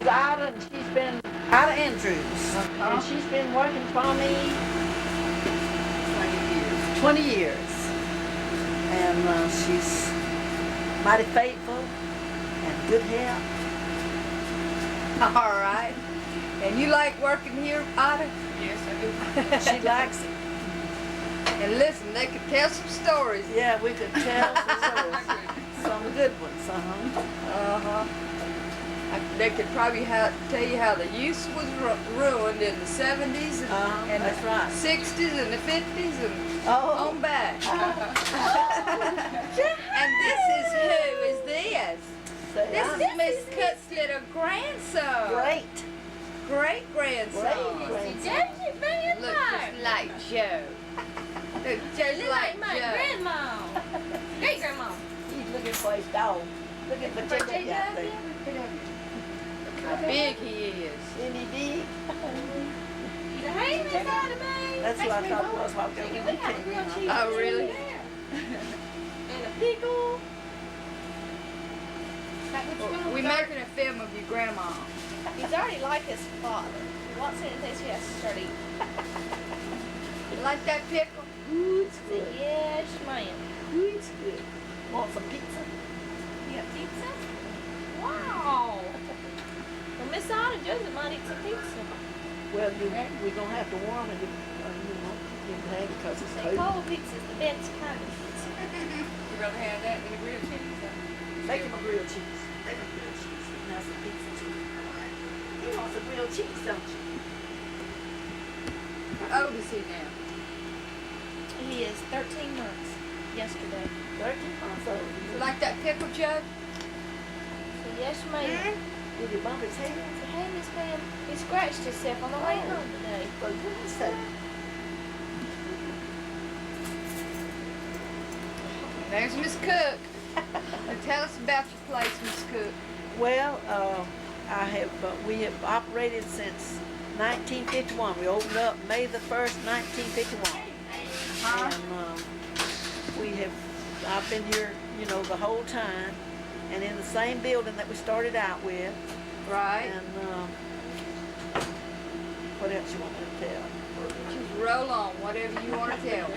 Ida, and she's been Ida Andrews, and she's been working for me 20 years, and she's mighty faithful and good help. All right. And you like working here, Ida? Yes, I do. She likes it. And listen, they could tell some stories. Yeah, we could tell some stories. Some good ones, Uh-huh. They could probably tell you how the youth was ruined in the 70s and that's the right. 60s and the 50s and Oh. on back. And this is who is this? This is Miss Cook's little grandson. Great. Great grandson. Great grandson. Look just like Joe. Look just like my Joe. grandma. Great grandma. He's looking for his dog. Looking for Jacob out there. Look how big he is. Isn't he big? He's a hand inside of me. That's what I thought it was while Chicken, we we got grilled came cheese. in. Oh, really? And a pickle. We're making a film of your grandma. He's already like his father. He wants anything she has to start eating. You like that pickle? Ooh, it's So, good. yes, ma'am. Ooh, it's good. Want some pizza? You got pizza? Wow. Well, Miss Anna Joseph might eat some pizza. Well, we're going to have to warm it, you can have it because it's Say cold. cold pizza's the best kind of pizza. You rather have that than a grilled cheese? Make him a grilled cheese. Make him grilled cheese. He can have some pizza too. He wants a grilled cheese, don't you? How old is he now? He is 13 months yesterday. 13 months old. You like that pickle, Joe? So, yes, ma'am. Did he bump his head? So, hey, Miss Ma'am, he scratched himself on the way home today. For goodness sake. There's Miss Cook. Now tell us about your place, Miss Cook. Well, we have operated since 1951. We opened up May the 1st, 1951. Huh? And I've been here, the whole time, and in the same building that we started out with. Right. And what else you want me to tell? Just roll on, whatever you want to tell me.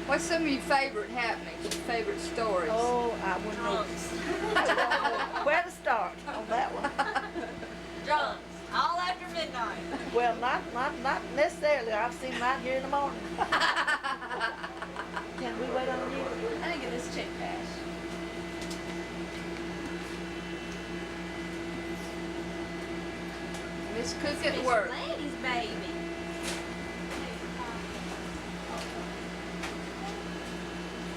What's some of your favorite happenings, your favorite stories? Oh, I wouldn't know where to start on that one. Drunks, all after midnight. Well, not necessarily. I've seen them out here in the morning. Can we wait on you? I didn't get this check cash. Miss Cook at work. Lady's baby.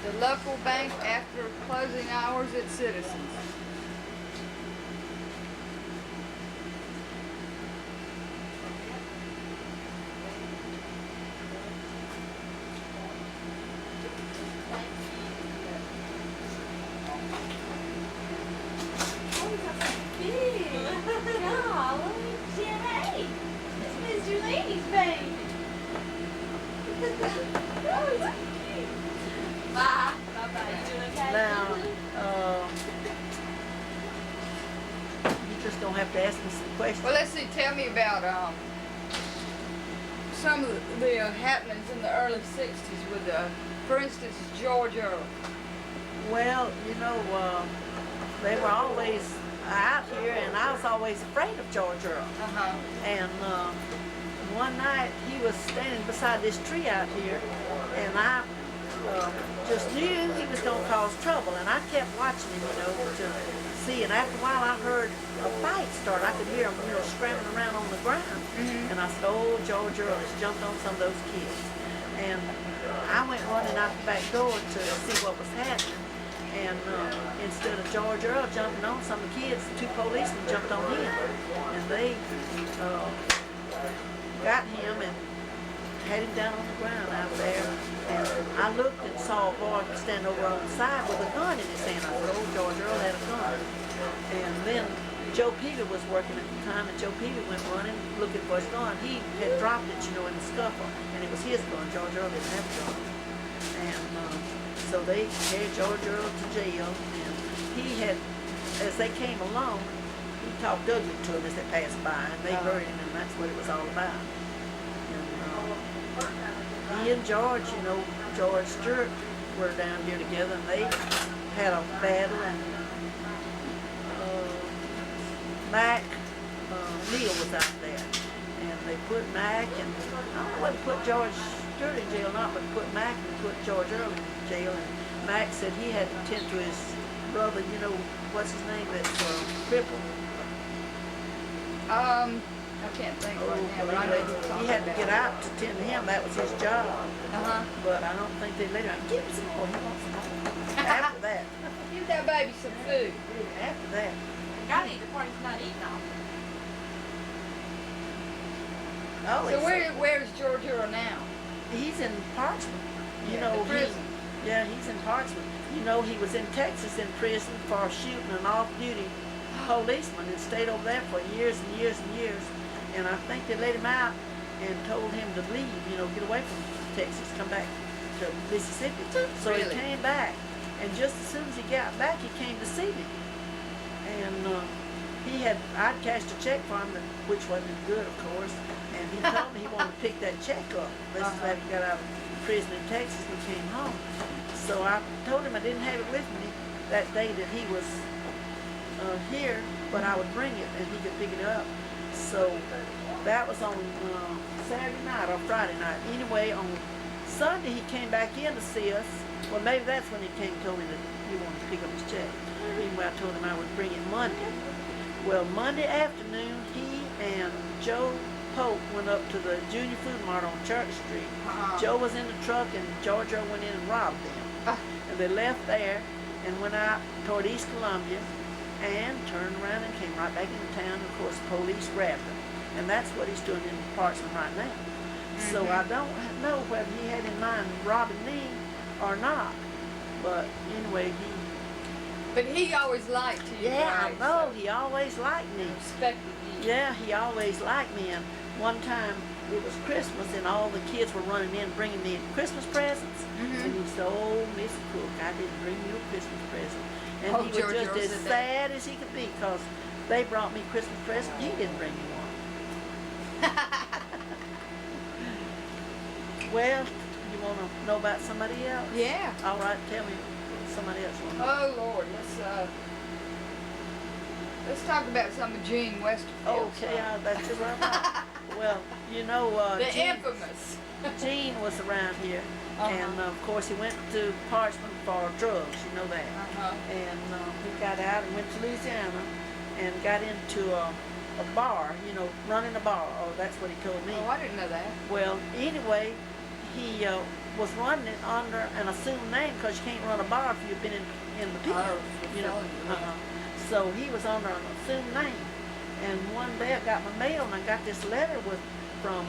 The local bank after closing hours at Citizens. Now, you just don't have to ask me some questions. Well, let's see. Tell me about some of the happenings in the early '60s with, for instance, George Earl. Well, they were always out here, and I was always afraid of George Earl. Uh-huh. And one night he was standing beside this tree out here, and I just knew he was going to cause trouble, and I kept watching him, to see. And after a while, I heard a fight start. I could hear him, scrambling around on the ground. Mm-hmm. And I said, "Oh, George Earl has jumped on some of those kids." And I went running out the back door to see what was happening. And instead of George Earl jumping on some of the kids, the two policemen jumped on him. And they got him and had him down on the ground out there. And I looked and saw a boy stand over on the side with a gun in his hand. I said, "Oh, George Earl had a gun." And then Joe Peter was working at the time, and Joe Peter went running looking for his gun. He had dropped it, in the scuffle, and it was his gun. George Earl didn't have a gun. And so they carried George Earl to jail, and he had, as they came along, he talked ugly to them as they passed by, and they buried him, and that's what it was all about. And he and George, George Stewart were down here together, and they had a battle, and Mac Neal was out there, and they put Mac, and I don't know whether to put George Stewart in jail or not, but put Mac and put George Earl in jail, and Mac said he had to tend to his brother, what's his name, that's crippled. I can't think right now, but I know who you're talking he had to about. get out to tend to him, that was his job. But I don't think they let him. Give him some more, he wants some more. After that. Give that baby some food. After that. Gotta eat before he's not eating all. Oh, So where's George Earl now? he's in Parchment. The prison. Yeah, he's in Parchment. He was in Texas in prison for shooting an off-duty policeman and stayed over there for years and years and years. And I think they let him out and told him to leave, get away from Texas, come back to Mississippi. So Really? he came back. And just as soon as he got back, he came to see me. And I'd cashed a check for him, which wasn't good, of course. And he told me he wanted to pick that check up. This is after he got out of prison in Texas and came home. So I told him I didn't have it with me that day that he was here, but I would bring it and he could pick it up. So that was on Saturday night or Friday night. Anyway, on Sunday he came back in to see us. Well, maybe that's when he came and told me that he wanted to pick up his check. Anyway, I told him I would bring it Monday. Well, Monday afternoon, he and Joe Polk went up to the Junior Food Mart on Church Street. Joe was in the truck and George Earl went in and robbed them. And they left there and went out toward East Columbia and turned around and came right back into town. Of course, the police grabbed him. And that's what he's doing in Parchment right now. So I don't know whether he had in mind robbing me or not. But anyway, But he always liked you. I guys, know, so he always liked me. respected you. Yeah, he always liked me. And one time it was Christmas and all the kids were running in bringing me Christmas presents. And he said, "Oh, Miss Cook, I didn't bring you a Christmas present." And he was George just Earl as said sad as he could be because they brought me Christmas present. He didn't bring me one. Well, you want to know about somebody else? Yeah. All right, tell me somebody else. Oh Lord, let's talk about some of Gene Westerfield. Okay, that's just what I'm Well, the Gene, infamous. Gene was around here, and of course he went to Parchment for drugs, you know that. And he got out and went to Louisiana and got into a bar, running a bar. Oh, that's what he told me. Oh, I didn't know that. Well, anyway, he was running it under an assumed name because you can't run a bar if you've been in the pit. So he was under an assumed name. And one day I got my mail and I got this letter from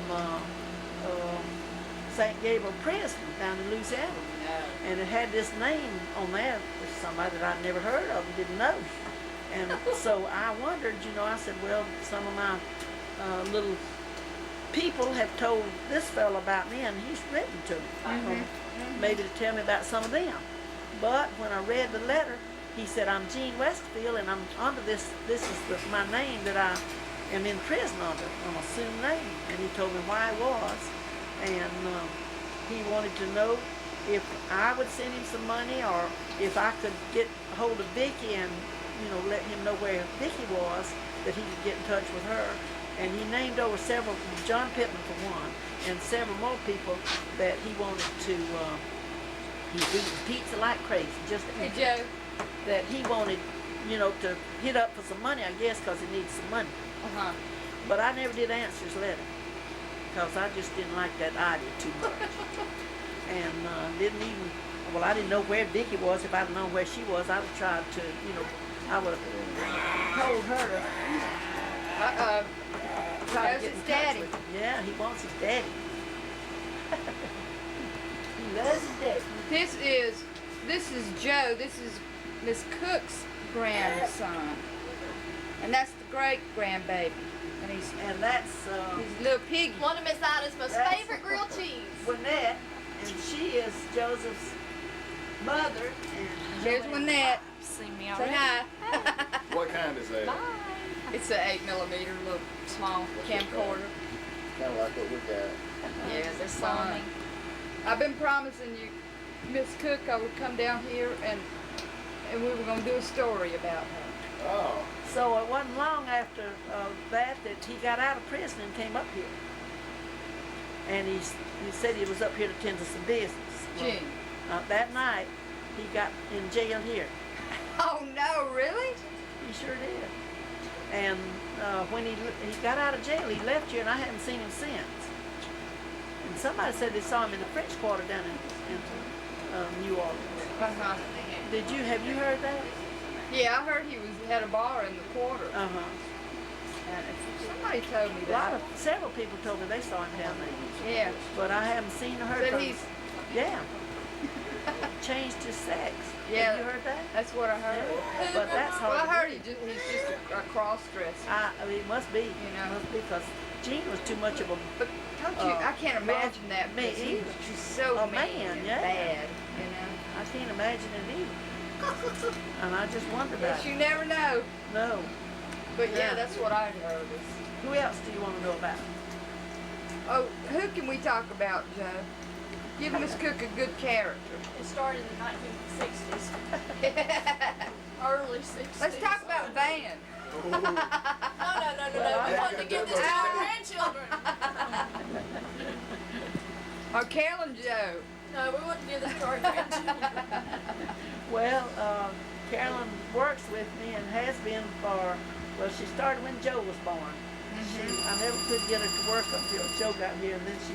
St. Gabriel Prison down in Louisiana. And it had this name on there for somebody that I'd never heard of and didn't know. And so I wondered, I said, well, some of my little people have told this fellow about me and he's written to me. Maybe to tell me about some of them. But when I read the letter, he said, "I'm Gene Westfield and I'm under this is my name that I am in prison under, an assumed name." And he told me why I was. And he wanted to know if I would send him some money or if I could get hold of Vicky and, let him know where Vicky was, that he could get in touch with her. And he named over several, John Pittman for one, and several more people that he wanted to, he's eating pizza like crazy, just Hey Joe. that he wanted, to hit up for some money, I guess, because he needs some money. But I never did answer his letter, because I just didn't like that idea too much. And didn't even, I didn't know where Vicky was. If I'd known where she was, I would have tried to, I would have told her to try There's to get in his touch daddy. with him. Yeah, he wants his daddy. He loves his daddy. This is Joe. This is Miss Cook's grandson, and that's the great grandbaby. And that's he's a little piggy. One of Miss Ida's most That's- favorite grilled cheese. Lynette, and she is Joseph's mother. And There's Lynette. See me Say already. hi. What kind is that? Bye. It's an 8mm little small camcorder. Kind of like what we got. Yeah, they're fun. I've been promising you, Miss Cook, I would come down here and we were gonna do a story about her. Oh. So it wasn't long after that he got out of prison and came up here. And he said he was up here to tend to some business. Gene. That night, he got in jail here. Oh no, really? He sure did. And when he got out of jail, he left here, and I haven't seen him since. And somebody said they saw him in the French Quarter down in New Orleans. Uh-huh. Have you heard that? Yeah, I heard he had a bar in the quarter. Uh-huh. Somebody told me that. Several people told me they saw him down there. Yeah. But I haven't seen or heard Said from him. he's Yeah. Changed his sex. Yeah. Have you heard that? That's what I heard. Yeah. But that's hard. Well, I to heard believe. he's just a cross-dresser. I mean, it must be. You know. Must be, because Gene was too much of a. But don't you? I can't imagine that. Me because either. She's so A mean man, and yeah. bad. You know. I can't imagine it either. And I just wonder about Yes, it. you never know. No. But yeah, Yeah. that's what I heard. Who else do you want to know about? Oh, who can we talk about, Joe? Give Miss Cook a good character. It started in the 1960s. Early 60s. Let's talk about Van. No. We wanted to give this to our grandchildren. Or Carolyn Joe. No, we wouldn't give this to our grandchildren. Well, Carolyn works with me and has been for, well, she started when Joe was born. I never could get her to work until Joe got here, and then she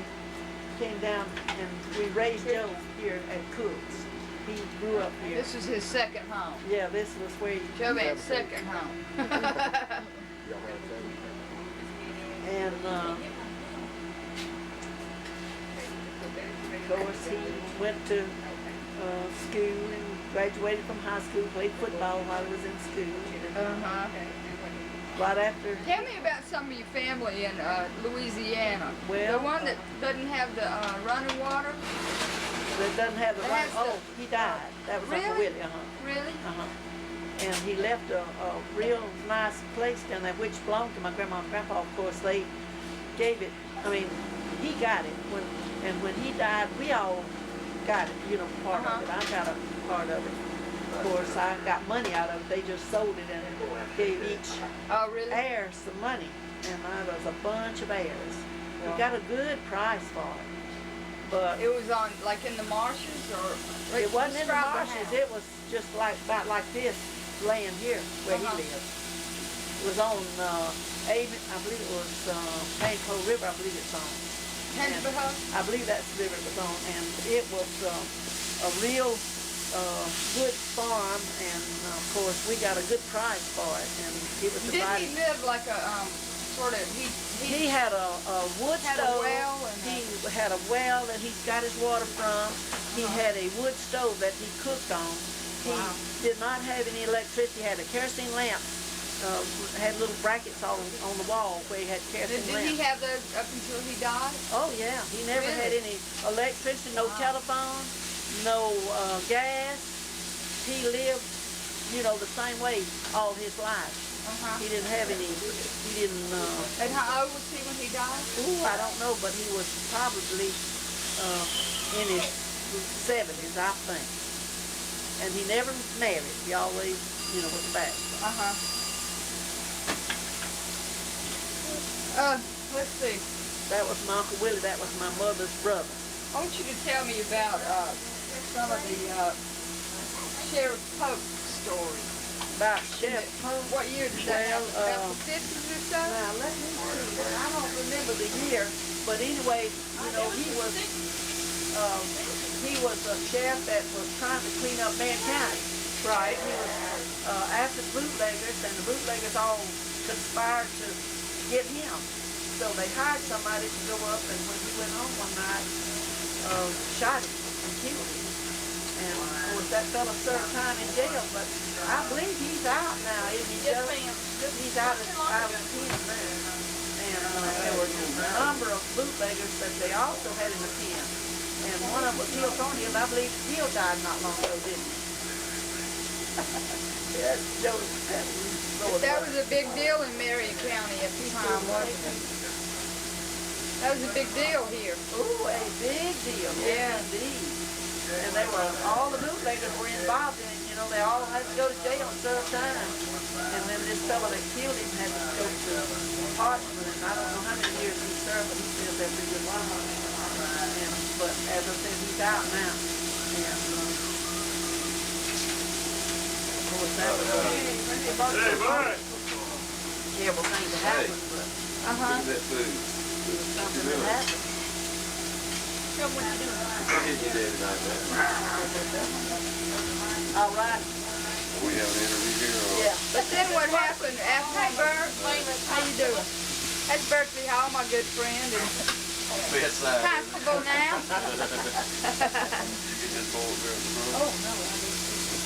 came down and we raised Joe here at Cook's. He grew up here. This is his second home. Yeah, this was where he, Joe Van's second home. Y'all have that? and of course he went to school and graduated from high school, played football while he was in school. Uh-huh. Right after. Tell me about some of your family in Louisiana. Well, the one that doesn't have the running water? That doesn't have the That right. has the- Oh, he died. That was Uncle Really? Willie. Uh-huh. Really? Uh-huh. And he left a real nice place down there, which belonged to my grandma and grandpa. Of course, they gave it. I mean, he got it when he died. We all got it. You know, part of it. I got a part of it. Of course, I got money out of it. They just sold it and gave each Oh, really? heir some money, and there was a bunch of heirs. We got a good price for it, but It was on, like, in the marshes, or? it wasn't in the Describe marshes. house. It was just about like this land here where he lived. It was on I believe it was Painco River. I believe it's on. Pensacola? I believe that's the river it was on, and it was a real good farm, and of course we got a good price for it, and it was Didn't he divided. live like a, sort of, He had a wood had a stove. well and He had a well that he got his water from. He had a wood stove that he cooked on. He Wow. did not have any electricity. He had a kerosene lamp. Had little brackets on the wall where he had kerosene Did lamps. he have those up until he died? Oh yeah, he never had Really? any electricity, no telephone, no gas. He lived, you know, the same way all his life. Uh-huh. He didn't have any. He didn't. And how old was he when he died? Ooh, I don't know, but he was probably in his 70s, I think. And he never married. He always, you know, was back. Uh-huh. Let's see. That was my Uncle Willie. That was my mother's brother. I want you to tell me about some of the Sheriff Polk stories. About Sheriff Polk. What year did that Well, happen? About the 50s or so? Now, let me see. I don't remember the year, but anyway, you know, he was a sheriff that was trying to clean up Marion County. Right. He was after the bootleggers, and the bootleggers all conspired to get him. So they hired somebody to go up, and when he went home one night, shot him and killed him. And of course, that fella served time in jail, but I believe he's out now, isn't he, Yes, Joe? ma'am. He's out of pen there. And there were a number of bootleggers that they also had in the pen. And one of them was Hill Thornhill. I believe Hill died not long ago, didn't he? Yeah, that was That was a big deal in Marion County at the time, wasn't it? That was a big deal here. Ooh, a big deal. Yeah. Yes, indeed. And they were, all the bootleggers were involved in it. You know, they all had to go to jail and serve time. And then this fellow that killed him had to go to Parchment, and I don't know how many years he served, but he still there for a good while. And, but as I said, he's out now. And, of course, that was a terrible thing to happen, but Uh-huh. That food. it was something that happened. Show 'em what you're doing. I'll get you there tonight, man. All right. We have an interview here, or? Yeah. But then what happened after Bert? How you doing? That's Berkeley Hall, my good friend, and Best side. constable now. You get this bowl there in the front? Oh, no, I didn't.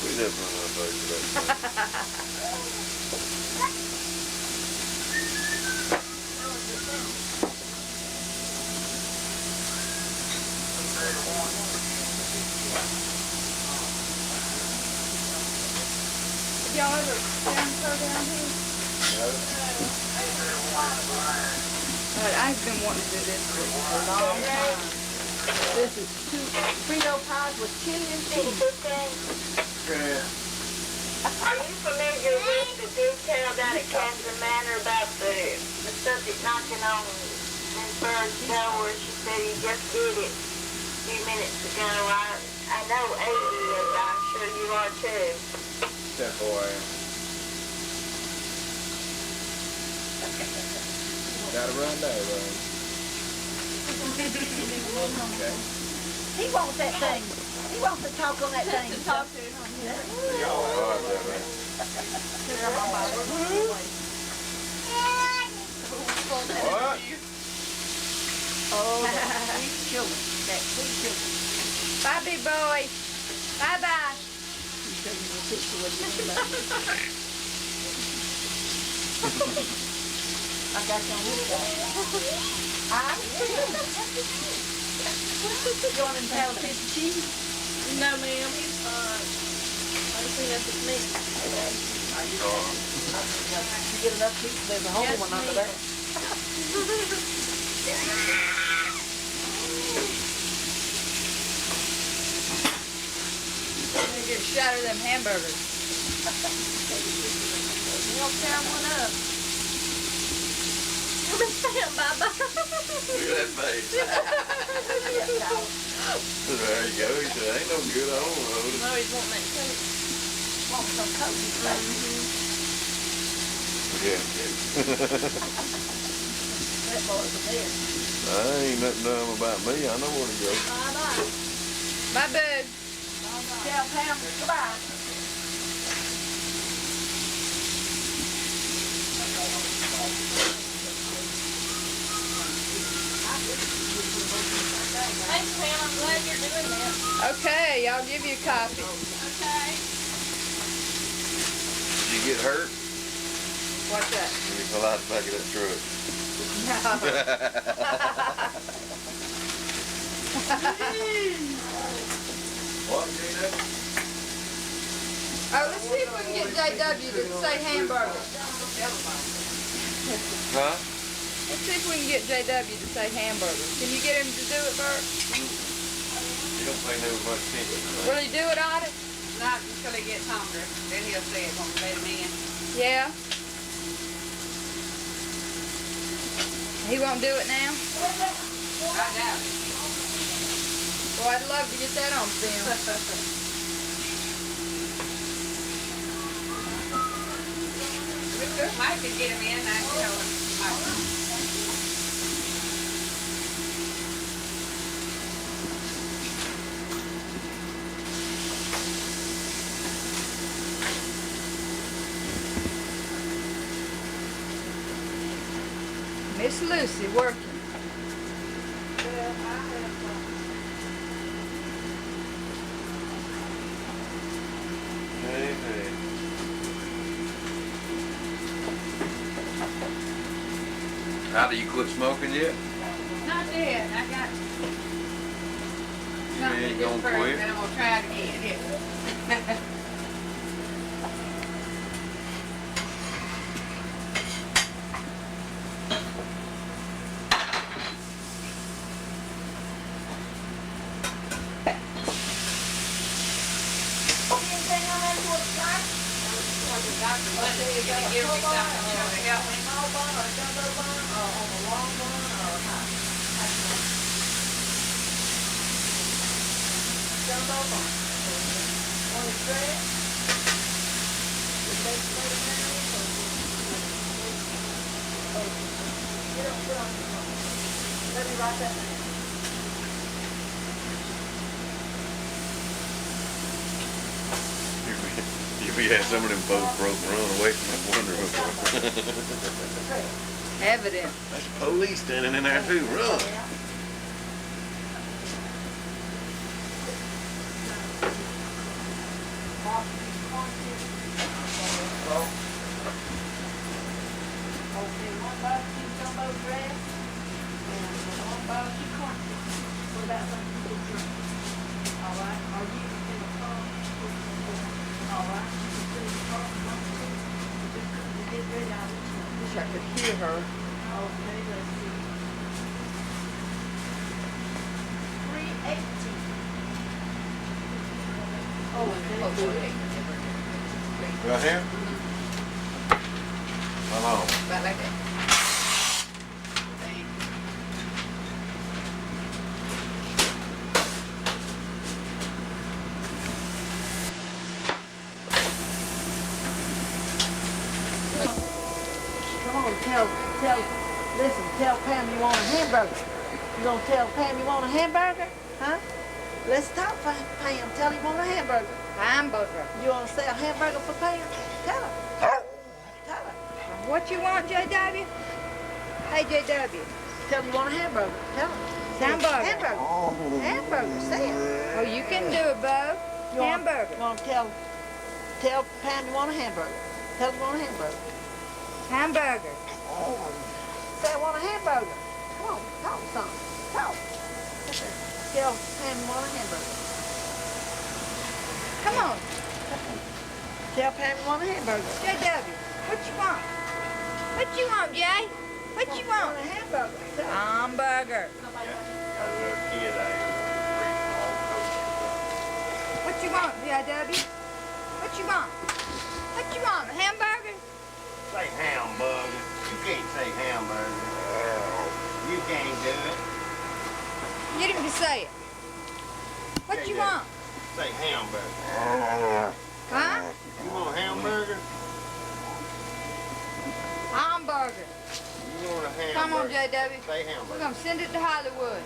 We never run out of food today. Y'all ever down here? I've been wanting to do this for a long time. This is two Frito pies with chili and cheese. Are you familiar with the detail down at Kansas Manor about the subject knocking on Miss Bird's door? She said he just did it a few minutes ago. I know Amy is. I'm sure you are too. 10-4 a.m. Gotta run now, though. Okay. He wants that thing. He wants to talk on that thing. To talk to. Y'all hard there, man. What? Oh, that sweet children. That sweet children. Bye, big boy. Bye-bye. He's showing you a picture what you mean by it. I got you on this side. You want him to have a piece of cheese? No, ma'am, he's fine. I think that's just me. You get enough cheese, there's a whole Yes, one under ma'am. there. I'm gonna get a shot of them hamburgers. You don't tear one up. Stand bye-bye. Look at that face. There you go. He said, ain't no good. I don't know. No, he's wanting that coat. Want some Coke? Yeah. That boy's a man. Ain't nothing dumb about me. I know where to go. Bye-bye. Bye, bud. Tell Pam goodbye. Thanks, Pam. I'm glad you're doing that. Okay, I'll give you a copy. Okay. Did you get hurt? What's that? When you fell out the back of that truck. What, Gina? Oh, let's see if we can get JW to say hamburger. Huh? Let's see if we can get JW to say hamburger. Can you get him to do it, Bert? You don't pay no much attention. Will he do it, Audie? Not until he gets hungry. Then he'll say it when we let him in. Yeah. He won't do it now? I doubt it. Well, I'd love to get that on film. Mike could get him in. I can tell him. Mike. Miss Lucy working. Hey, hey. How do you quit smoking yet? Not yet. I got You something to ain't do gonna first, quit? then I'm gonna try it again. Anything on that for the doctor? What is it gonna give me something there to help me? Small bun or jumbo bun or on a long bun or how? Jumbo bun. On the bread. Get on the phone. Let me write that down. We had some of them folks broke and run away from that wonder. Evident. That's the police standing in there too. Run. Okay, one barbecue jumbo dress and one barbecue cornbread. What about something you can drink? All right, are you in the car? All right, you can sit in the car if you want to. You get ready, I'll let you know. Wish I could hear her. Okay, let's see. 318. Oh, okay. Right here? How long? About like that. Come on, listen, tell Pam you want a hamburger. You gonna tell Pam you want a hamburger? Huh? Let's talk, Pam. Tell her you want a hamburger. Hamburger. You wanna say a hamburger for Pam? Tell her. Tell her. What you want, JW? Hey, JW. Tell her you want a hamburger. Tell her. Hamburger. Hamburger. Hamburger. Say it. Oh, you can do it, Bo. You wanna- Hamburger. You wanna tell Pam you want a hamburger. Tell her you want a hamburger. Hamburger. Say I want a hamburger. Come on, talk something. Talk. Tell Pam you want a hamburger. Come on, Tell Pam you want a hamburger. JW. What you want? What you want, Jay? What you want? A hamburger. Tell her. Hamburger. What you want, JW? What you want? What you want? A hamburger? Say hamburger. You can't say hamburger. You can't do it. Get him to say it. What you want? Say hamburger. Huh? You want hamburger? Hamburger. You want a hamburger? Come on, JW. Say We're hamburger. gonna send it to Hollywood.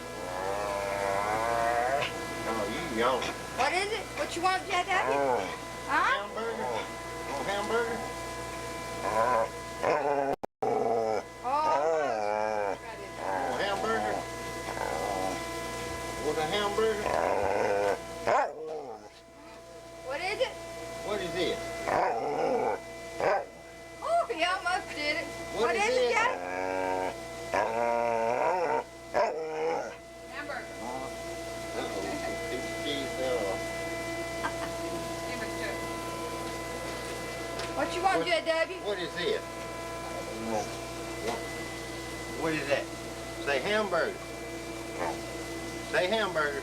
Oh, you young. What is it? What you want, JW? Huh? Hamburger? Want hamburger? Oh. Want hamburger? Want a hamburger? What is it? What is it? Oh, you almost did it. What is it, it? Jay? Hamburger. Piece of cheese there. Give it to. What you want, JW? What is it? What is that? Say hamburger. Say hamburger.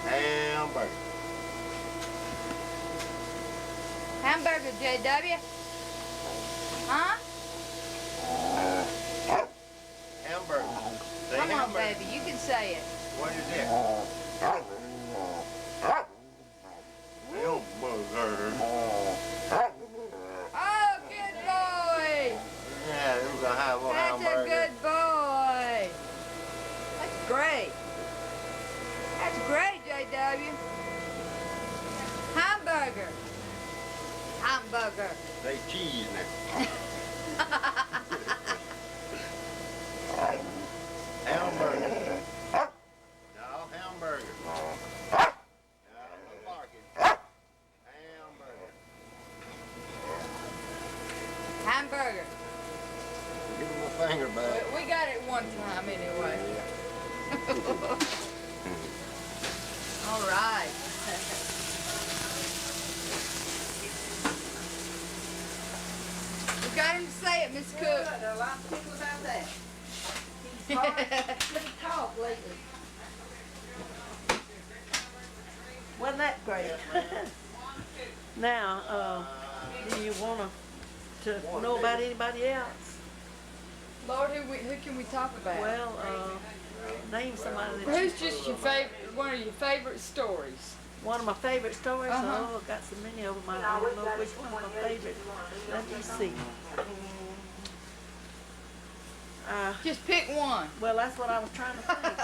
Hamburger. Hamburger, JW. Huh? Hamburger. Say Come on, hamburger. baby. You can say it. What is it? Hamburger. Oh, good boy. Yeah, we're gonna have a That's a hamburger. good boy. That's great. That's great, JW. Hamburger. Hamburger. Say cheese now. Hamburger. No, hamburger. No, no barking. Hamburger. Hamburger. Give him a finger, bud. We got it one time anyway. All right. We got him to say it, Miss Cook. There are a lot of people about that. He's hard to talk lately. Wasn't that great? Now, do you want to know about anybody else? Lord, who can we talk about? Well, name somebody that Who's just your favorite, one of your favorite stories? one of my favorite stories. Uh-huh. Oh, I've got so many of them. I don't know which one's my favorite. Let me see. Just pick one. Well, that's what I was trying to think.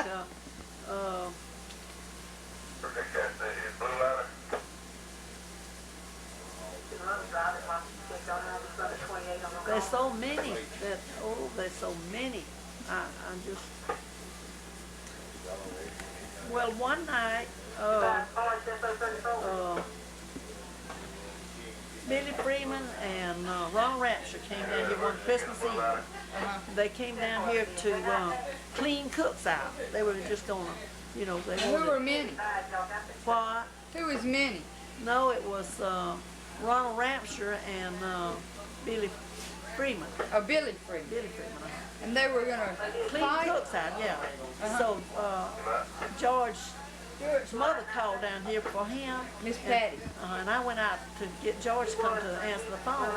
There's so many that, there's so many. I'm just, well, one night, Billy Freeman and Ronald Ramshur came down here one Christmas Eve. They came down here to clean cooks out. They were just gonna, they Who were wanted, many? what? Who was many? No, it was Ronald Ramshur and Billy Freeman. Oh, Billy Freeman. Billy Freeman. And they were gonna Clean fight? cooks out, yeah. So George's mother called down here for him. Miss Patty. And I went out to get George to come to answer the phone,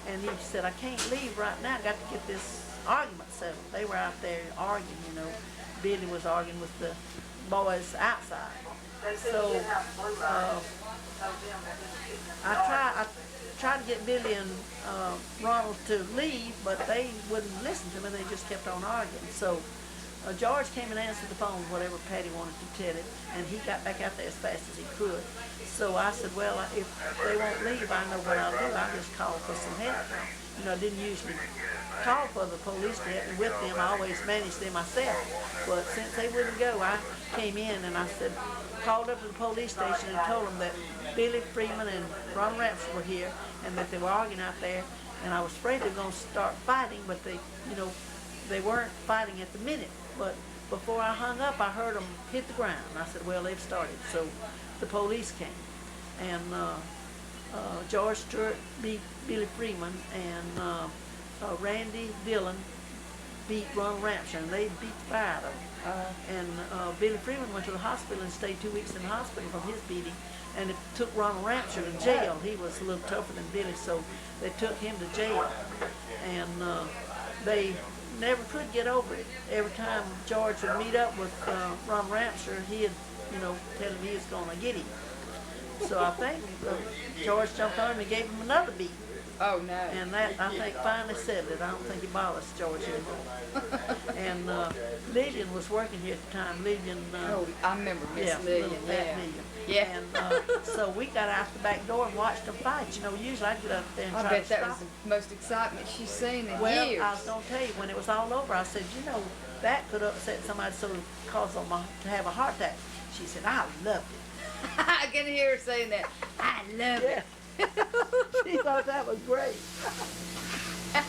and he said, I can't leave right now. I got to get this argument settled. They were out there arguing, Billy was arguing with the boys outside. So I tried to get Billy and Ronald to leave, but they wouldn't listen to me. They just kept on arguing. So George came and answered the phone, whatever Patty wanted to tell him, and he got back out there as fast as he could. So I said, well, if they won't leave, I know what I'll do. I'll just call for some help. I didn't usually call for the police to help me with them. I always managed them myself. But since they wouldn't go, I came in and I said, called up to the police station and told them that Billy Freeman and Ronald Ramshur were here and that they were arguing out there. And I was afraid they were going to start fighting, but they weren't fighting at the minute. But before I hung up, I heard them hit the ground. I said, well, they've started. So the police came. And George Stewart beat Billy Freeman, and Randy Dillon beat Ronald Ramshur, and they beat the fire out of him. And Billy Freeman went to the hospital and stayed 2 weeks in the hospital from his beating, and it took Ronald Ramshur to jail. He was a little tougher than Billy, so they took him to jail. And they never could get over it. Every time George would meet up with Ronald Ramshur, he'd, tell him he was going to get him. So I think George jumped on him and gave him another beat. Oh, no. And that, I think, finally settled it. I don't think he bothers George anymore. And Lillian was working here at the time. Lillian. Oh, I remember Miss Lillian, Lillian, fat yeah. Lillian. Yeah. And so we got out the back door and watched them fight. Usually I'd get up there and I try bet to that stop was them. the most excitement she's seen in Well, years. I was going to tell you, when it was all over, I said, that could upset somebody so it cause them to have a heart attack. She said, I loved it. I can hear her saying that. I love it. She thought that was great. You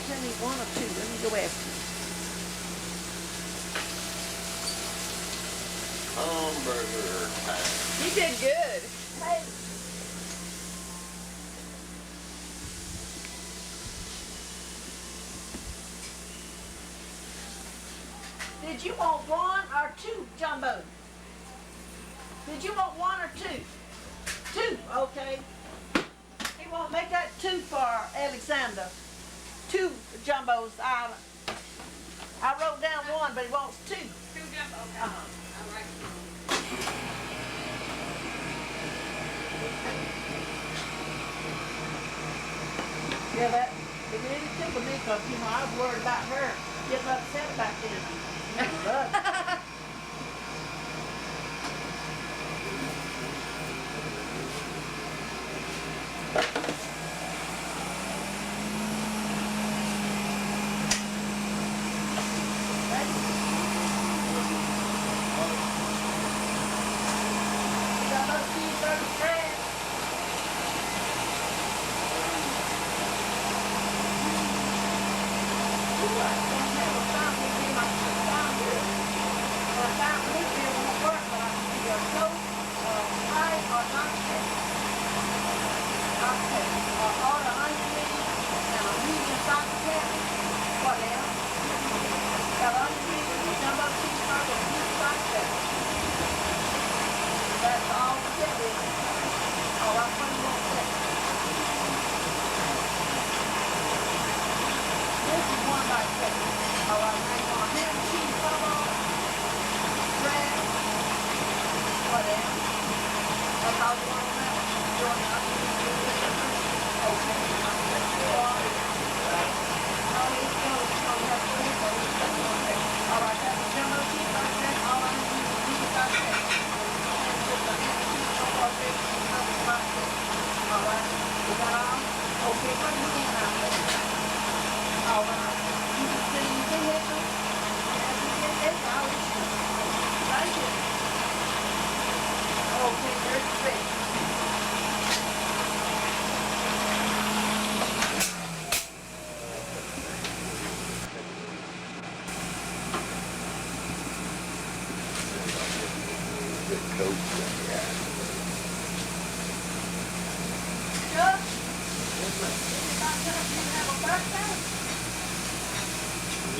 tell me one or two. Let me go ask you. Hamburger time. You did good. Did you want one or two, Jumbo? Did you want one or two? Two, okay. He won't make that two for Alexander. Two Jumbos. I wrote down one, but he wants two. Two jumbo. Uh-huh. All right. Yeah, that it really tickled me because, I was worried about her getting upset about this. Love it. the coat. Yeah. Chuck, it's about time you have a birthday.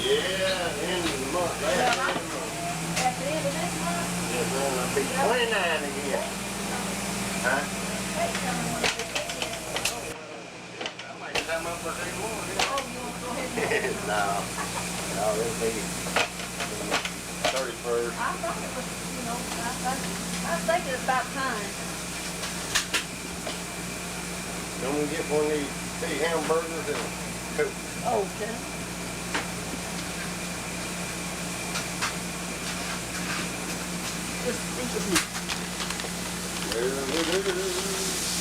Yeah, end of the month. Right at the end of the month. At the end of this month. Yes, well, I'll be 29 again. Huh? Hey, Carolyn, when they get here. I might just have my birthday tomorrow. Oh, you want to go ahead and No. No, it'll be 31st. I thought it was, you know, I was thinking it's about time. Then we get one of these big hamburgers and a Coke. Okay. Just think of me.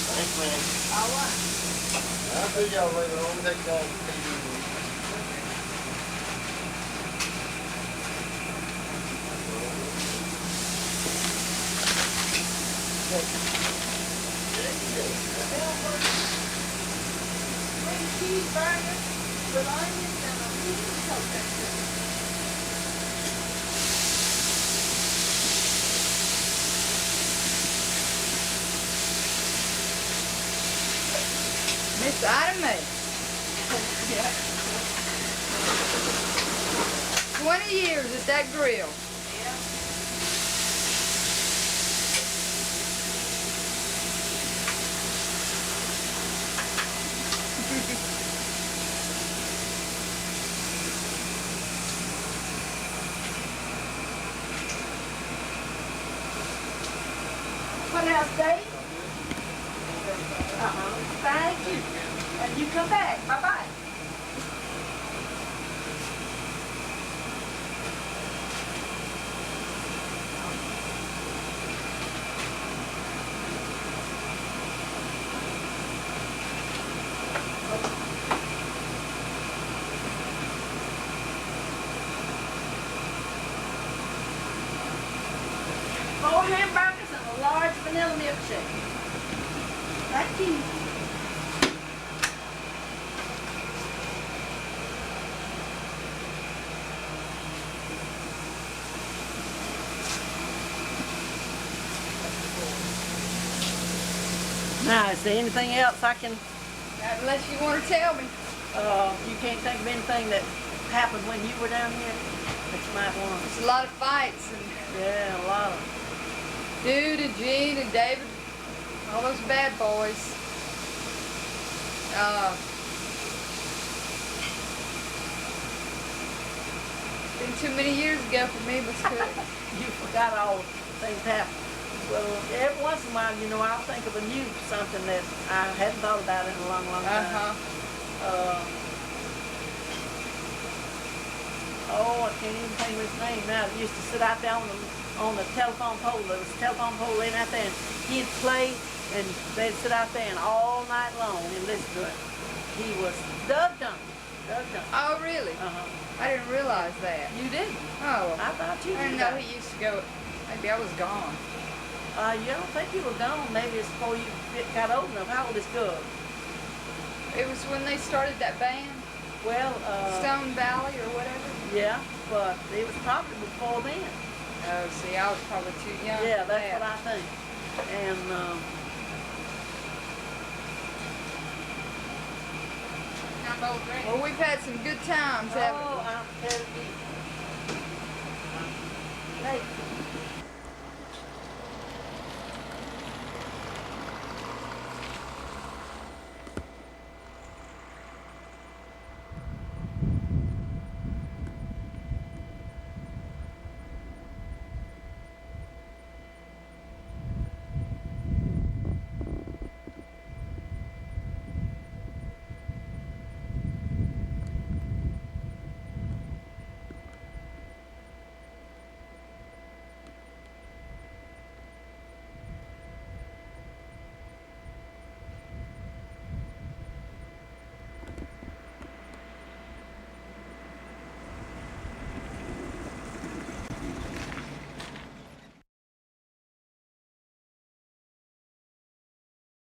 Thanks, man. All right. I'll see y'all later on. Take y'all to TV. Green cheeseburger with onions and a medium Coke. Miss Ida 20 years at that grill. What else, Dave? Thank you. And you come back. Bye-bye. Four hamburgers and a large vanilla milkshake. Thank you. Now, is there anything else I can, Unless you want to tell me. you can't think of anything that happened when you were down here that you might want to, There's a lot of fights and yeah, a lot of, Dude and Gene and David, all those bad boys. Been too many years ago for me, Miss Cook. you forgot all the things happened. Well, every once in a while, you know, I'll think of a new something that I hadn't thought about in a long, long time. Oh, I can't even think of his name now. He used to sit out there on the telephone pole. There was a telephone pole laying out there, and he'd play, and they'd sit out there and all night long and listen to it. He was Doug Duncan. Doug Duncan. Oh, really? I didn't realize that. You didn't? Oh, I thought you I did. didn't know he used to go. Maybe I was gone. You don't think you were gone? Maybe it's before you got old enough. How old is Doug? It was when they started that band, Well, Stone Valley or whatever. yeah, but it was probably before then. Oh, see, I was probably too young. Yeah, for that's that. what I think. And Well, we've had some good times, haven't we? I'm telling you,